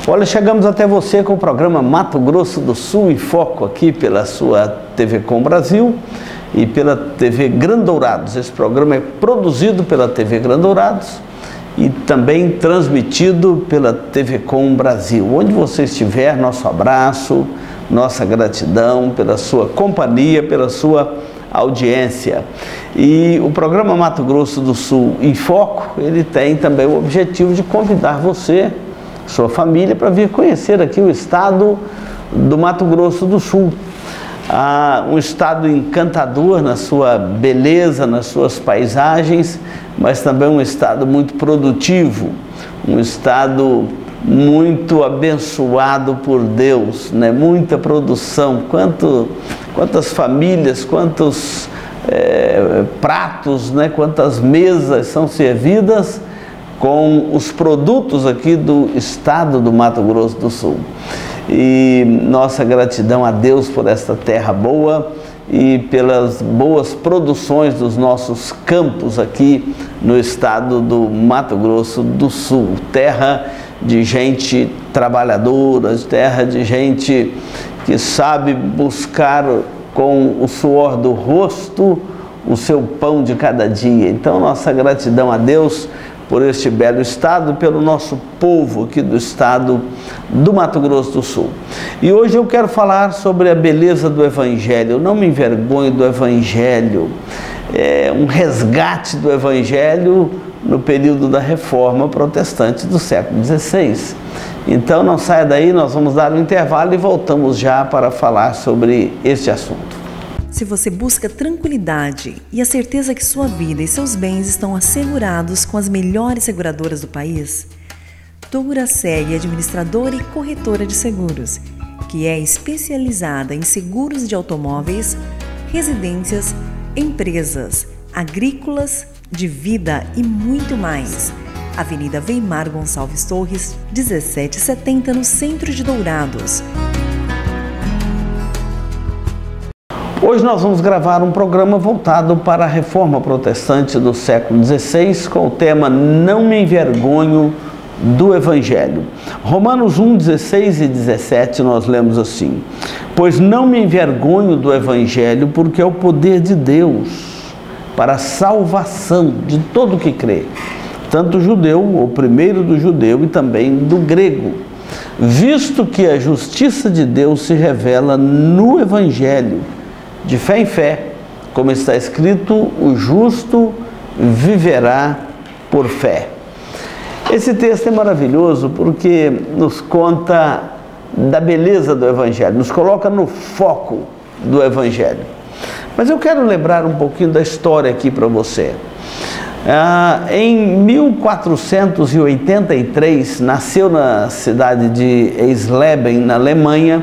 Olha, chegamos até você com o programa Mato Grosso do Sul em Foco, aqui pela sua TV Com Brasil e pela TV Grandourados. Esse programa é produzido pela TV Grandourados e também transmitido pela TV Com Brasil. Onde você estiver, nosso abraço, nossa gratidão pela sua companhia, pela sua audiência. E o programa Mato Grosso do Sul em Foco, ele tem também o objetivo de convidar você, sua família, para vir conhecer aqui o estado do Mato Grosso do Sul. Um estado encantador na sua beleza, nas suas paisagens, mas também um estado muito produtivo, um estado muito abençoado por Deus, né? Muita produção, quantas famílias, quantos pratos, né? Quantas mesas são servidas com os produtos aqui do estado do Mato Grosso do Sul. E nossa gratidão a Deus por esta terra boa e pelas boas produções dos nossos campos aqui no estado do Mato Grosso do Sul. Terra de gente trabalhadora, terra de gente que sabe buscar com o suor do rosto o seu pão de cada dia. Então, nossa gratidão a Deus por este belo estado, pelo nosso povo aqui do estado do Mato Grosso do Sul. E hoje eu quero falar sobre a beleza do Evangelho. Eu não me envergonho do Evangelho. É um resgate do Evangelho no período da Reforma Protestante do século XVI. Então não saia daí, nós vamos dar um intervalo e voltamos já para falar sobre este assunto. Se você busca tranquilidade e a certeza que sua vida e seus bens estão assegurados com as melhores seguradoras do país, Duraceg é administradora e corretora de seguros, que é especializada em seguros de automóveis, residências, empresas, agrícolas, de vida e muito mais. Avenida Weimar Gonçalves Torres, 1770, no centro de Dourados. Hoje nós vamos gravar um programa voltado para a Reforma Protestante do século XVI com o tema Não me envergonho do Evangelho. Romanos 1, 16 e 17 nós lemos assim: Pois não me envergonho do Evangelho, porque é o poder de Deus para a salvação de todo o que crê, tanto o judeu, o primeiro do judeu e também do grego, visto que a justiça de Deus se revela no Evangelho, de fé em fé, como está escrito, o justo viverá por fé. Esse texto é maravilhoso porque nos conta da beleza do Evangelho, nos coloca no foco do Evangelho. Mas eu quero lembrar um pouquinho da história aqui para você. Em 1483, nasceu na cidade de Eisleben, na Alemanha,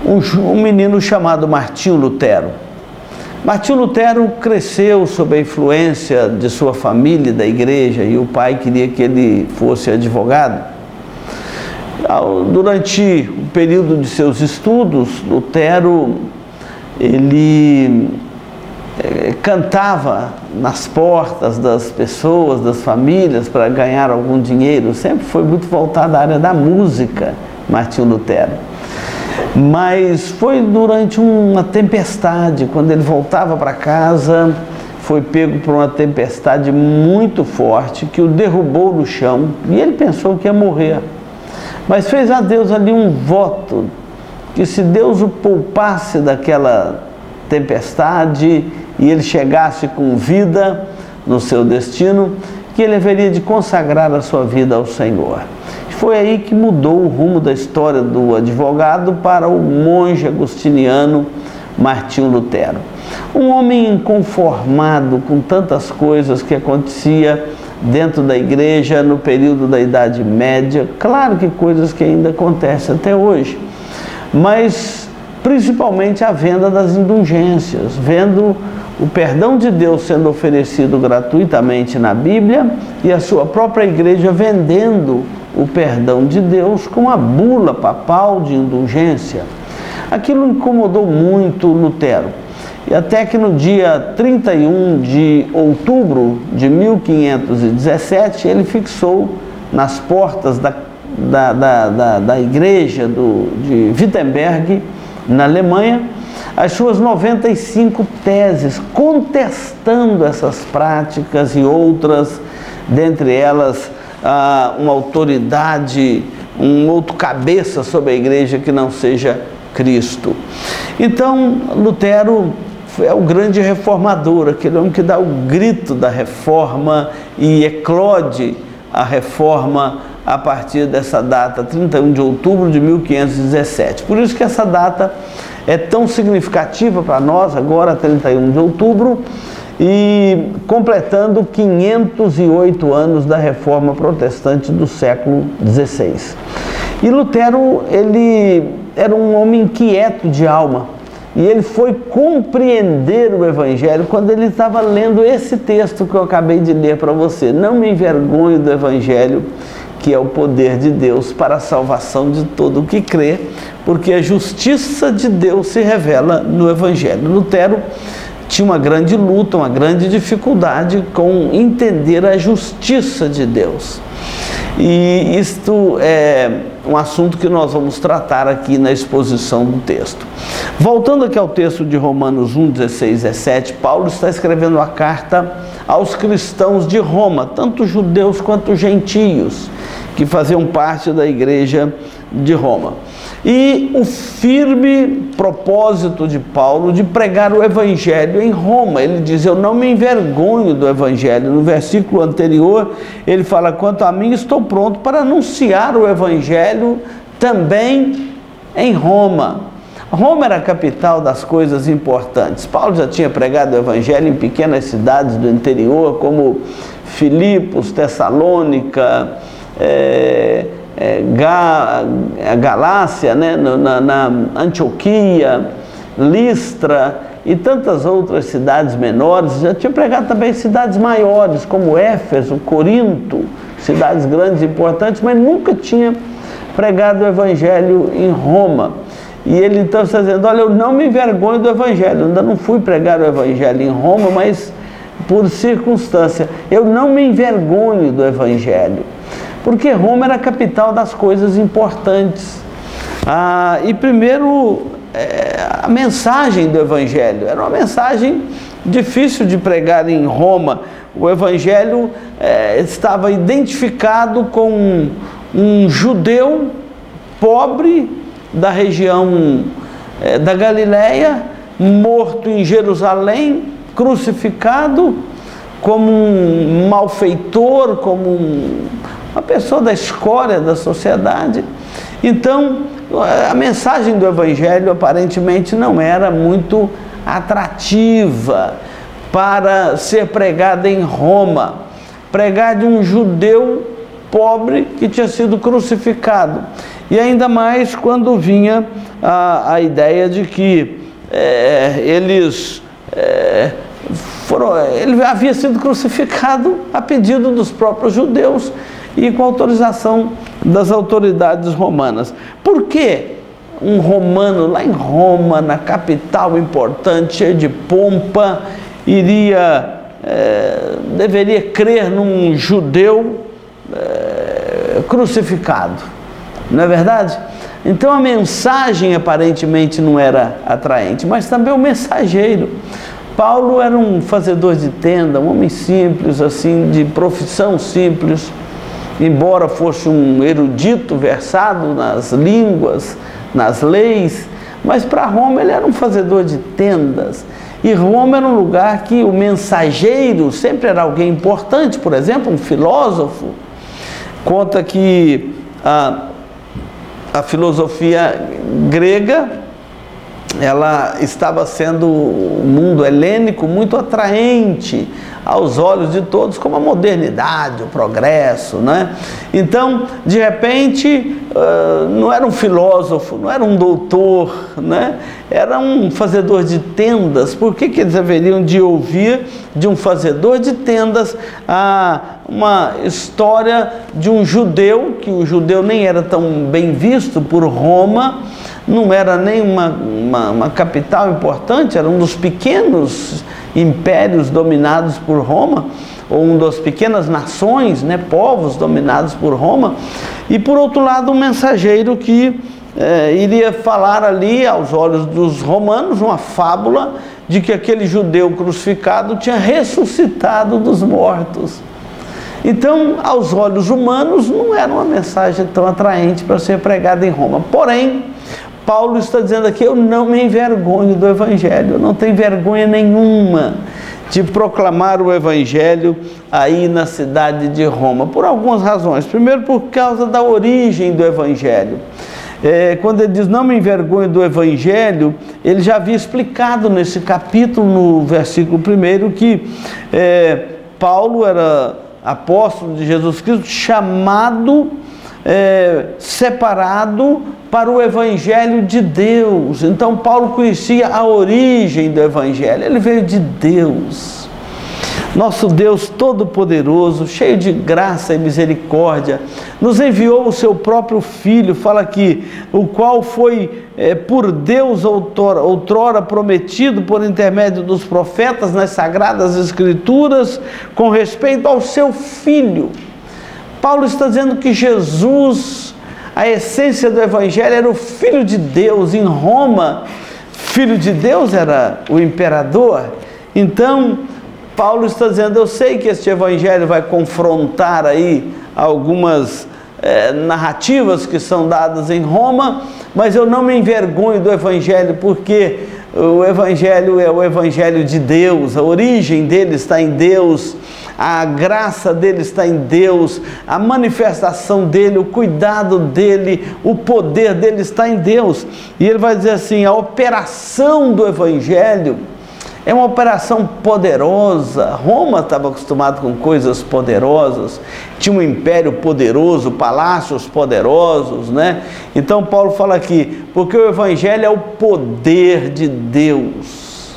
um menino chamado Martinho Lutero. Martinho Lutero cresceu sob a influência de sua família e da igreja, e o pai queria que ele fosse advogado. Durante o período de seus estudos, Lutero, ele cantava nas portas das pessoas, das famílias, para ganhar algum dinheiro. Sempre foi muito voltado à área da música, Martinho Lutero. Mas foi durante uma tempestade, quando ele voltava para casa, foi pego por uma tempestade muito forte que o derrubou no chão e ele pensou que ia morrer. Mas fez a Deus ali um voto, que se Deus o poupasse daquela tempestade e ele chegasse com vida no seu destino, que ele haveria de consagrar a sua vida ao Senhor. Foi aí que mudou o rumo da história do advogado para o monge agostiniano Martinho Lutero. Um homem inconformado com tantas coisas que acontecia dentro da igreja no período da Idade Média. Claro que coisas que ainda acontecem até hoje, mas principalmente a venda das indulgências, vendo o perdão de Deus sendo oferecido gratuitamente na Bíblia e a sua própria igreja vendendo o perdão de Deus com a bula papal de indulgência. Aquilo incomodou muito Lutero. E até que no dia 31 de outubro de 1517, ele fixou nas portas da igreja de Wittenberg, na Alemanha, as suas 95 teses, contestando essas práticas e outras, dentre elas uma autoridade, um outro cabeça sobre a igreja que não seja Cristo. Então, Lutero é o grande reformador, aquele homem que dá o grito da reforma e eclode a reforma a partir dessa data, 31 de outubro de 1517. Por isso que essa data é tão significativa para nós, agora 31 de outubro, e completando 508 anos da reforma protestante do século XVI. E Lutero, ele era um homem inquieto de alma, e ele foi compreender o Evangelho quando ele estava lendo esse texto que eu acabei de ler para você. Não me envergonho do Evangelho, que é o poder de Deus para a salvação de todo o que crê, porque a justiça de Deus se revela no Evangelho. Lutero tinha uma grande luta, uma grande dificuldade com entender a justiça de Deus. E isto é um assunto que nós vamos tratar aqui na exposição do texto. Voltando aqui ao texto de Romanos 1, 16, 17, Paulo está escrevendo a carta aos cristãos de Roma, tanto judeus quanto gentios, que faziam parte da igreja de Roma. E o firme propósito de Paulo de pregar o Evangelho em Roma. Ele diz, eu não me envergonho do Evangelho. No versículo anterior, ele fala, quanto a mim, estou pronto para anunciar o Evangelho também em Roma. Roma era a capital das coisas importantes. Paulo já tinha pregado o Evangelho em pequenas cidades do interior, como Filipos, Tessalônica, Galácia, né, na Antioquia, Listra e tantas outras cidades menores. Já tinha pregado também em cidades maiores, como Éfeso, Corinto, cidades grandes e importantes, mas nunca tinha pregado o Evangelho em Roma. E ele então está dizendo, olha, eu não me envergonho do Evangelho, eu ainda não fui pregar o Evangelho em Roma, mas por circunstância, eu não me envergonho do Evangelho. Porque Roma era a capital das coisas importantes. E primeiro, a mensagem do Evangelho. Era uma mensagem difícil de pregar em Roma. O Evangelho estava identificado com um judeu pobre da região da Galileia, morto em Jerusalém, crucificado como um malfeitor, como uma pessoa da escória da sociedade. Então, a mensagem do Evangelho aparentemente não era muito atrativa para ser pregada em Roma. Pregar de um judeu pobre que tinha sido crucificado. E ainda mais quando vinha a ideia de que ele havia sido crucificado a pedido dos próprios judeus e com autorização das autoridades romanas. Por que um romano lá em Roma, na capital importante, cheia de pompa, deveria crer num judeu crucificado? Não é verdade? Então a mensagem aparentemente não era atraente, mas também o mensageiro. Paulo era um fazedor de tenda, um homem simples, assim, de profissão simples, embora fosse um erudito versado nas línguas, nas leis, mas para Roma ele era um fazedor de tendas. E Roma era um lugar que o mensageiro sempre era alguém importante. Por exemplo, um filósofo. Conta que a filosofia grega, ela estava sendo, o mundo helênico, muito atraente aos olhos de todos, como a modernidade, o progresso, né? Então, de repente, não era um filósofo, não era um doutor, né? Era um fazedor de tendas. Por que eles haveriam de ouvir de um fazedor de tendas uma história de um judeu, que o judeu nem era tão bem visto por Roma, não era nem uma capital importante, era um dos pequenos impérios dominados por Roma, ou uma das pequenas nações, né, povos dominados por Roma, e por outro lado um mensageiro que iria falar ali aos olhos dos romanos uma fábula de que aquele judeu crucificado tinha ressuscitado dos mortos. Então, aos olhos humanos, não era uma mensagem tão atraente para ser pregada em Roma. Porém, Paulo está dizendo aqui, eu não me envergonho do Evangelho, eu não tenho vergonha nenhuma de proclamar o Evangelho aí na cidade de Roma, por algumas razões. Primeiro, por causa da origem do Evangelho. Quando ele diz, não me envergonho do Evangelho, ele já havia explicado nesse capítulo, no versículo 1, que Paulo era apóstolo de Jesus Cristo, chamado, separado para o Evangelho de Deus. Então Paulo conhecia a origem do Evangelho, ele veio de Deus. Nosso Deus Todo-Poderoso, cheio de graça e misericórdia, nos enviou o seu próprio Filho, fala aqui, o qual foi por Deus outrora prometido por intermédio dos profetas nas Sagradas Escrituras, com respeito ao seu Filho. Paulo está dizendo que Jesus, a essência do Evangelho, era o Filho de Deus. Em Roma, Filho de Deus era o imperador. Então, Paulo está dizendo, eu sei que este Evangelho vai confrontar aí algumas narrativas que são dadas em Roma, mas eu não me envergonho do Evangelho, porque o Evangelho é o Evangelho de Deus, a origem dele está em Deus, a graça dele está em Deus, a manifestação dele, o cuidado dele, o poder dele está em Deus. E ele vai dizer assim, a operação do Evangelho é uma operação poderosa. Roma estava acostumada com coisas poderosas, tinha um império poderoso, palácios poderosos, né? Então Paulo fala aqui, porque o Evangelho é o poder de Deus.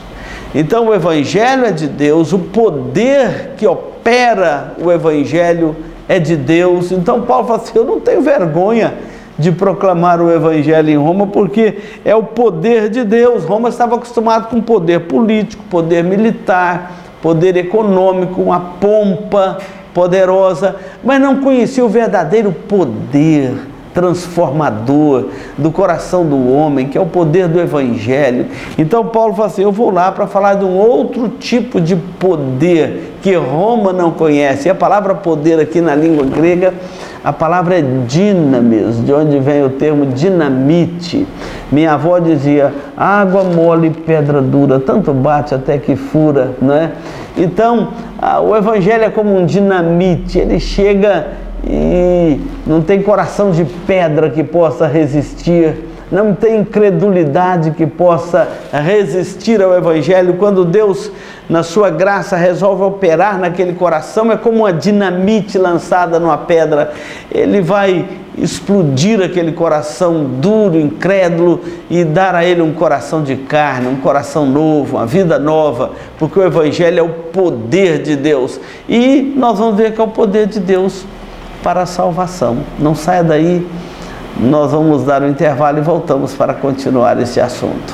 Então o Evangelho é de Deus, o poder que opera o Evangelho é de Deus. Então Paulo fala assim, eu não tenho vergonha de proclamar o Evangelho em Roma, porque é o poder de Deus. Roma estava acostumado com poder político, poder militar, poder econômico, uma pompa poderosa, mas não conhecia o verdadeiro poder transformador do coração do homem, que é o poder do Evangelho. Então Paulo fala assim, eu vou lá para falar de um outro tipo de poder que Roma não conhece. E a palavra poder aqui na língua grega, a palavra é dinamis, de onde vem o termo dinamite. Minha avó dizia, água mole, pedra dura, tanto bate até que fura, não é? Então, o Evangelho é como um dinamite, ele chega e não tem coração de pedra que possa resistir, não tem incredulidade que possa resistir ao Evangelho. Quando Deus, na sua graça, resolve operar naquele coração, é como uma dinamite lançada numa pedra. Ele vai explodir aquele coração duro, incrédulo, e dar a ele um coração de carne, um coração novo, uma vida nova, porque o Evangelho é o poder de Deus. E nós vamos ver que é o poder de Deus para a salvação. Não saia daí, nós vamos dar um intervalo e voltamos para continuar esse assunto.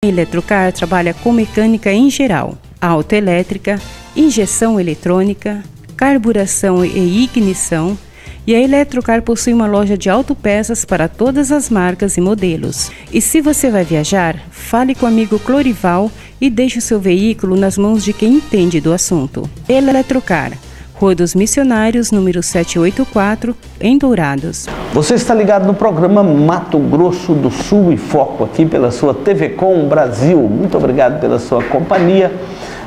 A Eletrocar trabalha com mecânica em geral, autoelétrica, injeção eletrônica, carburação e ignição, e a Eletrocar possui uma loja de autopeças para todas as marcas e modelos. E se você vai viajar, fale com o amigo Clorival e deixe o seu veículo nas mãos de quem entende do assunto. Eletrocar, Rua dos Missionários, número 784, em Dourados. Você está ligado no programa Mato Grosso do Sul e Foco, aqui pela sua TV Com Brasil. Muito obrigado pela sua companhia.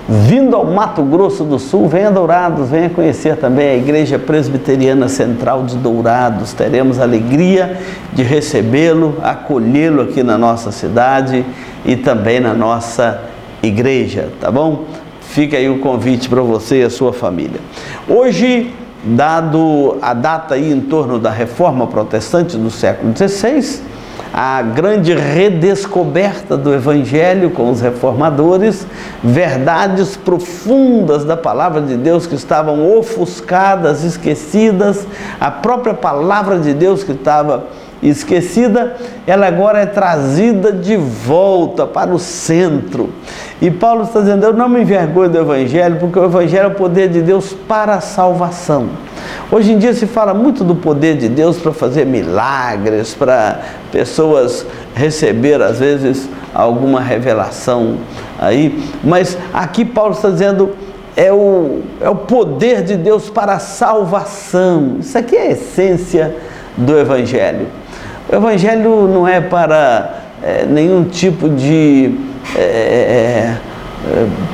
Vindo ao Mato Grosso do Sul, venha a Dourados, venha conhecer também a Igreja Presbiteriana Central de Dourados. Teremos a alegria de recebê-lo, acolhê-lo aqui na nossa cidade e também na nossa igreja, tá bom? Fica aí o convite para você e a sua família. Hoje, dado a data aí em torno da Reforma Protestante do século XVI, a grande redescoberta do Evangelho com os reformadores, verdades profundas da Palavra de Deus que estavam ofuscadas, esquecidas, a própria Palavra de Deus que estava esquecida, ela agora é trazida de volta para o centro. E Paulo está dizendo, eu não me envergonho do Evangelho, porque o Evangelho é o poder de Deus para a salvação. Hoje em dia se fala muito do poder de Deus para fazer milagres, para pessoas receber, às vezes, alguma revelação aí. Mas aqui Paulo está dizendo, é o poder de Deus para a salvação. Isso aqui é a essência do Evangelho. O Evangelho não é para nenhum tipo de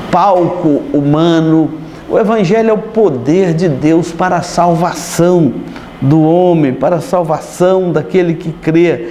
palco humano. O Evangelho é o poder de Deus para a salvação do homem, para a salvação daquele que crê.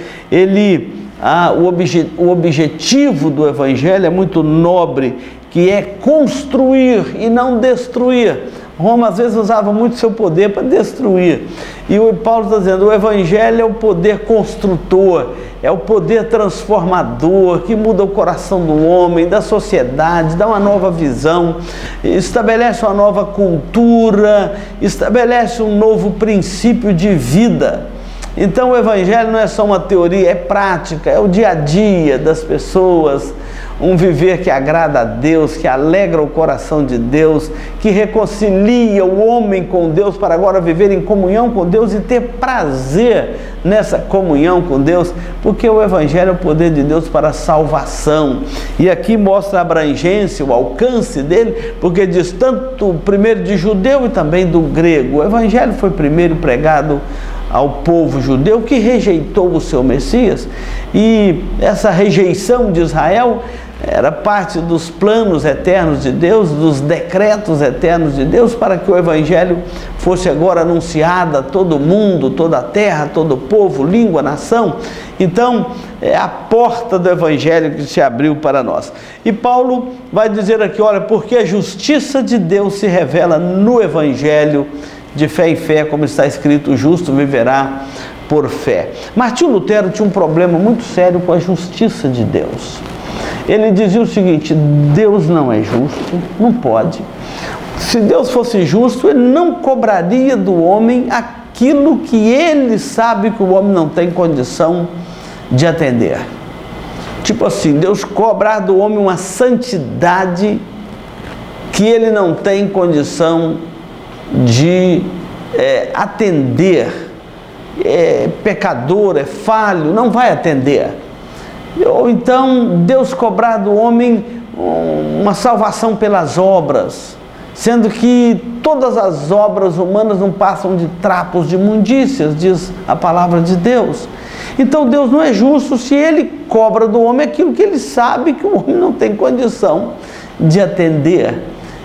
O objetivo do Evangelho é muito nobre, que é construir e não destruir. Roma às vezes usava muito seu poder para destruir. E o Paulo está dizendo, o Evangelho é o poder construtor, é o poder transformador, que muda o coração do homem, da sociedade, dá uma nova visão, estabelece uma nova cultura, estabelece um novo princípio de vida. Então o Evangelho não é só uma teoria, é prática, é o dia a dia das pessoas, um viver que agrada a Deus, que alegra o coração de Deus, que reconcilia o homem com Deus para agora viver em comunhão com Deus e ter prazer nessa comunhão com Deus, porque o Evangelho é o poder de Deus para a salvação. E aqui mostra a abrangência, o alcance dele, porque diz tanto primeiro de judeu e também do grego. O Evangelho foi primeiro pregado ao povo judeu que rejeitou o seu Messias, e essa rejeição de Israel era parte dos planos eternos de Deus, dos decretos eternos de Deus, para que o Evangelho fosse agora anunciado a todo mundo, toda a terra, todo povo, língua, nação. Então, é a porta do Evangelho que se abriu para nós. E Paulo vai dizer aqui, olha, porque a justiça de Deus se revela no Evangelho, de fé em fé, como está escrito, o justo viverá por fé. Martinho Lutero tinha um problema muito sério com a justiça de Deus. Ele dizia o seguinte, Deus não é justo, não pode. Se Deus fosse justo, ele não cobraria do homem aquilo que ele sabe que o homem não tem condição de atender. Tipo assim, Deus cobrar do homem uma santidade que ele não tem condição de atender. É pecador, é falho, não vai atender. Ou então Deus cobrar do homem uma salvação pelas obras, sendo que todas as obras humanas não passam de trapos de imundícias, diz a palavra de Deus. Então Deus não é justo se ele cobra do homem aquilo que ele sabe que o homem não tem condição de atender.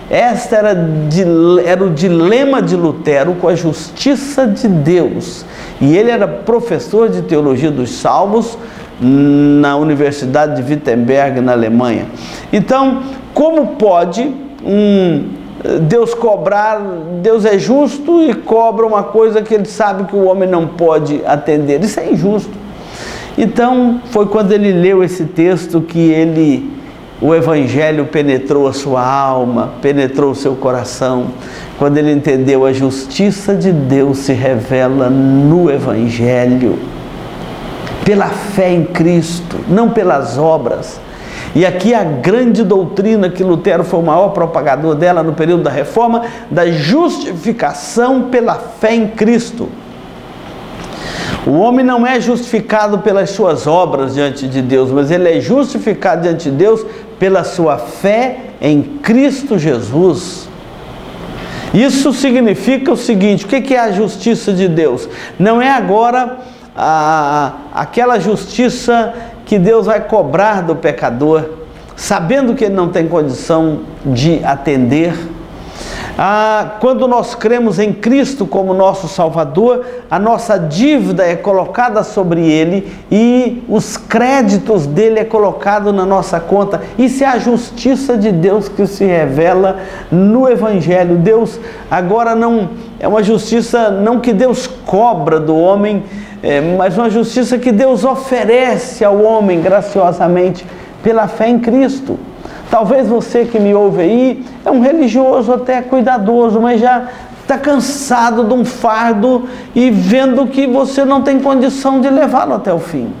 Este era o dilema de Lutero com a justiça de Deus. E ele era professor de teologia dos salmos na Universidade de Wittenberg, na Alemanha. Então, como pode Deus cobrar, Deus é justo e cobra uma coisa que ele sabe que o homem não pode atender? Isso é injusto. Então, foi quando ele leu esse texto que o Evangelho penetrou a sua alma, penetrou o seu coração, quando ele entendeu a justiça de Deus se revela no Evangelho, pela fé em Cristo, não pelas obras. E aqui a grande doutrina que Lutero foi o maior propagador dela no período da Reforma, da justificação pela fé em Cristo. O homem não é justificado pelas suas obras diante de Deus, mas ele é justificado diante de Deus pela sua fé em Cristo Jesus. Isso significa o seguinte, o que é a justiça de Deus? Não é agora aquela justiça que Deus vai cobrar do pecador, sabendo que ele não tem condição de atender. Quando nós cremos em Cristo como nosso Salvador, a nossa dívida é colocada sobre Ele e os créditos dele é colocado na nossa conta. Isso é a justiça de Deus que se revela no Evangelho. Deus agora não é uma justiça não que Deus cobra do homem, mas uma justiça que Deus oferece ao homem graciosamente pela fé em Cristo. Talvez você que me ouve aí é um religioso até cuidadoso, mas já está cansado de um fardo e vendo que você não tem condição de levá-lo até o fim.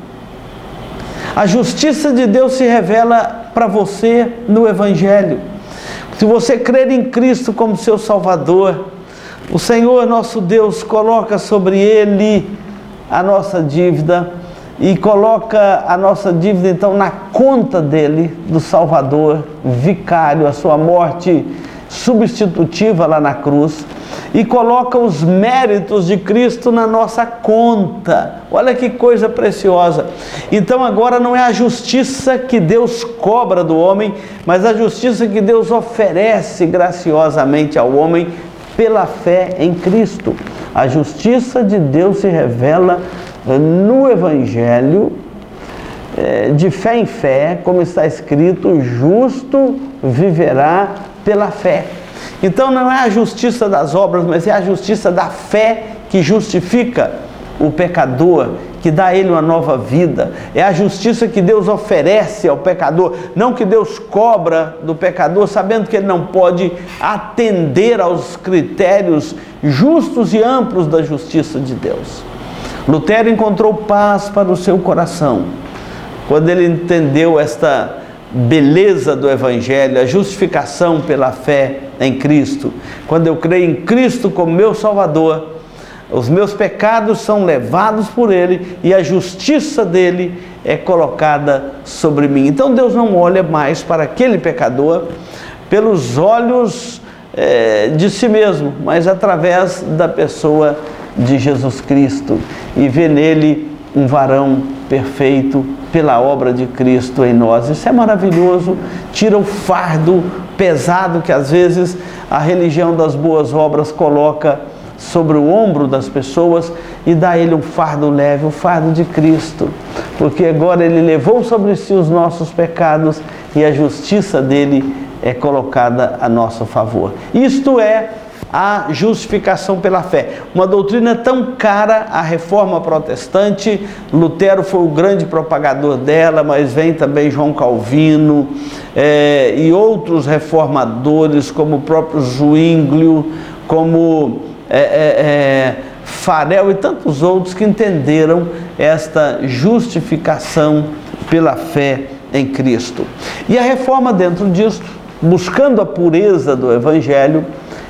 A justiça de Deus se revela para você no Evangelho. Se você crer em Cristo como seu Salvador, o Senhor nosso Deus coloca sobre Ele a nossa dívida e coloca a nossa dívida então na conta dele, do Salvador vicário, a sua morte substitutiva lá na cruz, e coloca os méritos de Cristo na nossa conta. Olha que coisa preciosa. Então agora não é a justiça que Deus cobra do homem, mas a justiça que Deus oferece graciosamente ao homem pela fé em Cristo. A justiça de Deus se revela no Evangelho, de fé em fé, como está escrito: o justo viverá pela fé. Então não é a justiça das obras, mas é a justiça da fé que justifica o pecador, que dá a ele uma nova vida. É a justiça que Deus oferece ao pecador, não que Deus cobra do pecador, sabendo que ele não pode atender aos critérios justos e amplos da justiça de Deus. Lutero encontrou paz para o seu coração quando ele entendeu esta beleza do Evangelho, a justificação pela fé em Cristo. Quando eu creio em Cristo como meu Salvador, os meus pecados são levados por Ele e a justiça dele é colocada sobre mim. Então Deus não olha mais para aquele pecador pelos olhos de si mesmo, mas através da pessoa de Jesus Cristo, e vê nele um varão perfeito pela obra de Cristo em nós. Isso é maravilhoso, tira o fardo pesado que às vezes a religião das boas obras coloca sobre o ombro das pessoas e dá a ele um fardo leve, o fardo de Cristo, porque agora ele levou sobre si os nossos pecados e a justiça dele é colocada a nosso favor. Isto é a justificação pela fé, uma doutrina tão cara à Reforma Protestante. Lutero foi o grande propagador dela, mas vem também João Calvino e outros reformadores, como o próprio Zwinglio, como Farel e tantos outros que entenderam esta justificação pela fé em Cristo. E a reforma, dentro disso, buscando a pureza do Evangelho,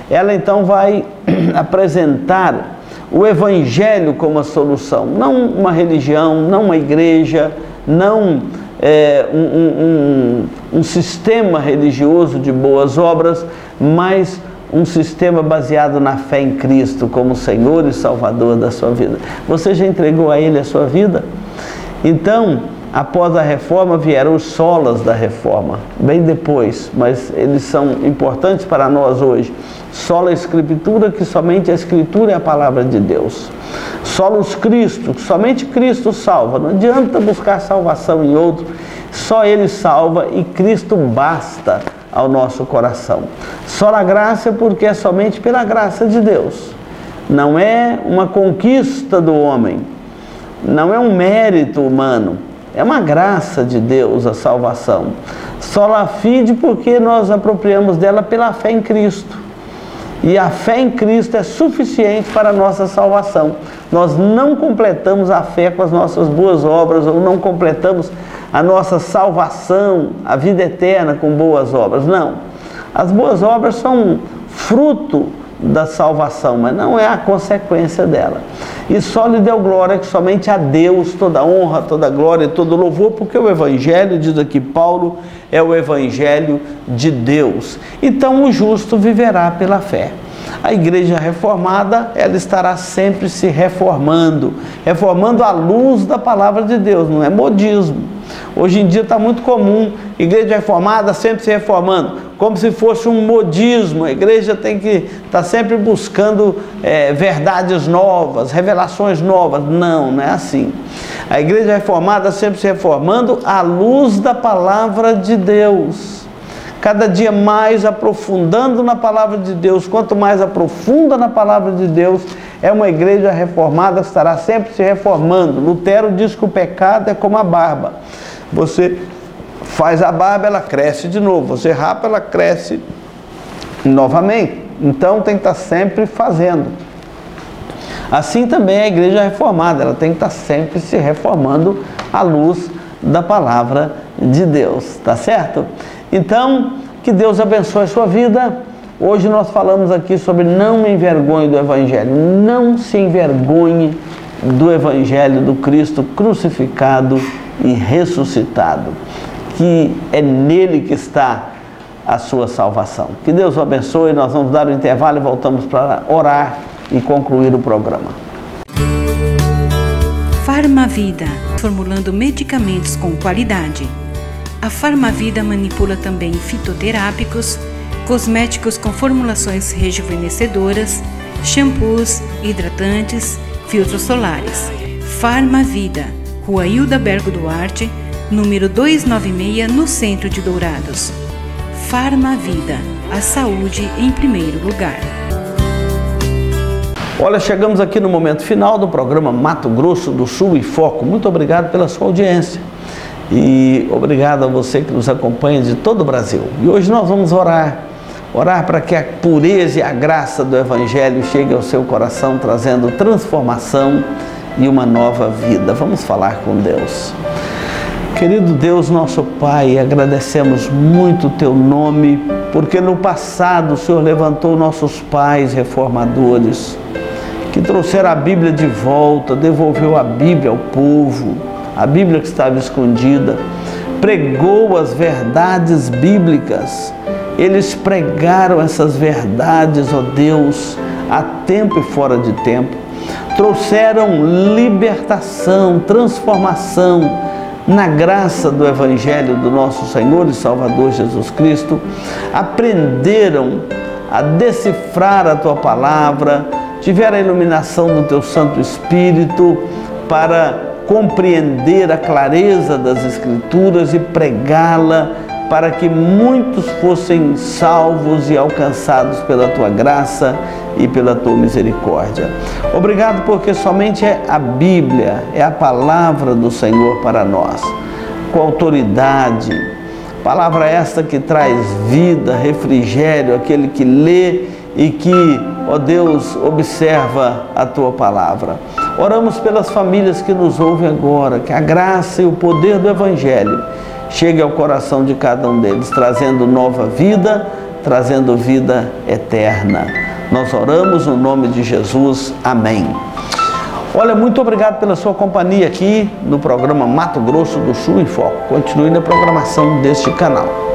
ela então vai apresentar o Evangelho como a solução, não uma religião, não uma igreja, não um sistema religioso de boas obras, mas um sistema baseado na fé em Cristo como Senhor e Salvador da sua vida. Você já entregou a Ele a sua vida? Então, após a reforma vieram os solas da reforma, bem depois, mas eles são importantes para nós hoje. Sola Escritura, que somente a Escritura é a palavra de Deus. Solos Cristo, que somente Cristo salva. Não adianta buscar salvação em outro, só Ele salva e Cristo basta ao nosso coração. Sola Graça, porque é somente pela graça de Deus. Não é uma conquista do homem, não é um mérito humano. É uma graça de Deus a salvação. Sola Fide, porque nós apropriamos dela pela fé em Cristo. E a fé em Cristo é suficiente para a nossa salvação. Nós não completamos a fé com as nossas boas obras, ou não completamos a nossa salvação, a vida eterna com boas obras. Não. As boas obras são fruto da salvação, mas não é a consequência dela. E só lhe deu glória que somente a Deus toda honra, toda glória e todo louvor, porque o Evangelho, diz aqui Paulo, é o Evangelho de Deus. Então o justo viverá pela fé. A igreja reformada, ela estará sempre se reformando, reformando à luz da palavra de Deus, não é modismo. Hoje em dia está muito comum, igreja reformada sempre se reformando, como se fosse um modismo. A igreja tem que estar sempre buscando verdades novas, revelações novas. Não, não é assim. A igreja reformada sempre se reformando à luz da palavra de Deus. Cada dia mais aprofundando na palavra de Deus. Quanto mais aprofunda na palavra de Deus, é uma igreja reformada que estará sempre se reformando. Lutero diz que o pecado é como a barba. Você faz a barba, ela cresce de novo. Você rapa, ela cresce novamente. Então tem que estar sempre fazendo. Assim também a igreja reformada, ela tem que estar sempre se reformando à luz da palavra de Deus, tá certo? Então, que Deus abençoe a sua vida. Hoje nós falamos aqui sobre não me envergonhe do Evangelho. Não se envergonhe do Evangelho do Cristo crucificado e ressuscitado, que é nele que está a sua salvação. Que Deus o abençoe. Nós vamos dar o intervalo e voltamos para orar e concluir o programa. Farmavida, formulando medicamentos com qualidade. A Farmavida manipula também fitoterápicos, cosméticos com formulações rejuvenescedoras, shampoos, hidratantes, filtros solares. Farmavida, Rua Hilda Bergo Duarte, número 296, no centro de Dourados. Farmavida, a saúde em primeiro lugar. Olha, chegamos aqui no momento final do programa Mato Grosso do Sul em Foco. Muito obrigado pela sua audiência e obrigado a você que nos acompanha de todo o Brasil. E hoje nós vamos orar para que a pureza e a graça do Evangelho chegue ao seu coração, trazendo transformação e uma nova vida. Vamos falar com Deus. Querido Deus, nosso Pai, agradecemos muito o Teu nome, porque no passado o Senhor levantou nossos pais reformadores, que trouxeram a Bíblia de volta, devolveu a Bíblia ao povo, a Bíblia que estava escondida, pregou as verdades bíblicas. Eles pregaram essas verdades, ó Deus, a tempo e fora de tempo. Trouxeram libertação, transformação na graça do Evangelho do nosso Senhor e Salvador Jesus Cristo. Aprenderam a decifrar a Tua palavra, tiveram a iluminação do Teu Santo Espírito para compreender a clareza das Escrituras e pregá-la para que muitos fossem salvos e alcançados pela Tua graça e pela Tua misericórdia. Obrigado porque somente é a Bíblia, é a palavra do Senhor para nós, com autoridade. Palavra esta que traz vida, refrigério, aquele que lê e que, ó Deus, observa a Tua palavra. Oramos pelas famílias que nos ouvem agora, que a graça e o poder do Evangelho chegue ao coração de cada um deles, trazendo nova vida, trazendo vida eterna. Nós oramos no nome de Jesus. Amém. Olha, muito obrigado pela sua companhia aqui no programa Mato Grosso do Sul em Foco. Continue na programação deste canal.